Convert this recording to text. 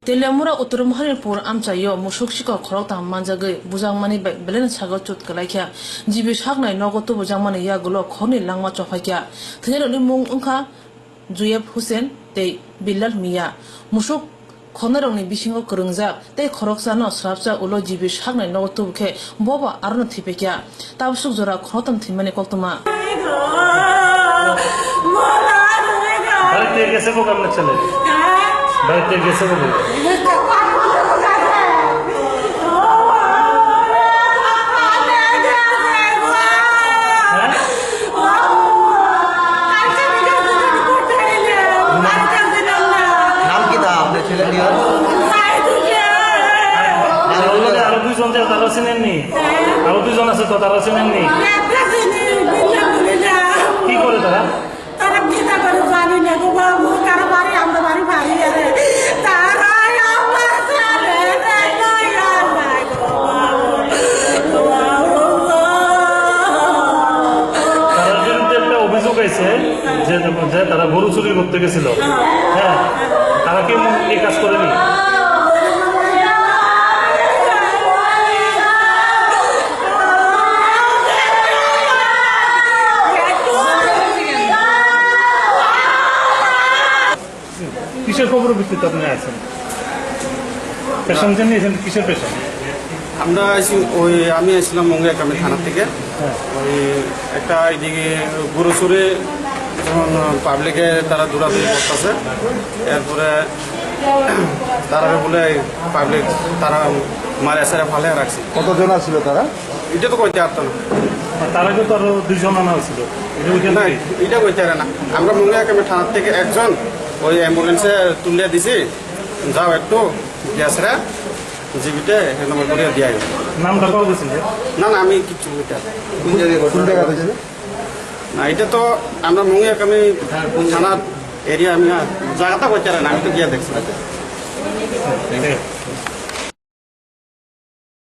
Telemura uturum Harirpur amchayo mushukshika khorokta manjagoi bujangmani belen sago chut kalaikya jibi shagnai nogotu bujangmani ya gulo khoni langma chokhaikya thenelo mung ungkha Juyeb Hussein te Bilal Mia mushuk khonarongni bisingo korungjak te khoroksano srapcha ulo jibi shagnai nogotu bukhe boba arno thipekya tabsuk jora khotam thimani koktuma বাড়িতে গেছে গো আপনার ছেলে বাড়িতে গেছে গো নাম কি দা আপনার ছেলে নিয়ে আরো দুইজন যে তারা চিনেননি আরো দুইজন আছে তো তারা চিনেননি কি করে তারা তারা বিনা করে জানি না গো বাবু কার বাড়ি আমরা বাড়ি ভাই আরে তারা আমার সাথে নয়া নাই গো তারা বিরুদ্ধে একটা অভিযোগ আছে যে তারা গরু চুরি করতে গেছিল হ্যাঁ তারা কি এই কাজ করেনি কিসের খবর ভিত্তিতে আপনি আছেন পেশেন্ট নিয়েছেন কিসের পেশেন্ট আমরা আমি আসলাম মঙ্গিয়া কামে থানা থেকে ওই একটা এদিকে গরু চুরে যেমন পাবলিকে তারা দৌড়াদৌড়ি করতেছে এরপরে তারা বলে পাবলিক তারা মারে এসে ভালো রাখছে কতজন ছিল তারা? এটা তো কইতে পারতো না তার আগে তো আরো দুইজন আনা হয়েছিল না এটা কইতে পারে না আমরা মঙ্গিয়া কামে থানার থেকে একজন ওই অ্যাম্বুলেন্সে তুলে দিছি যাও একটু গ্যাসরা জিবিতে নম্বর করে দিয়া গেল নামটা পাওয়া গেছিল না না আমি কিছু কইতে পারি না। কোন জায়গা হয়েছে? না এটা তো আমরা মঙ্গিয়া কামে থানার এরিয়া আমি জায়গাটা কইতে পারি না আমি তো গিয়া দেখছি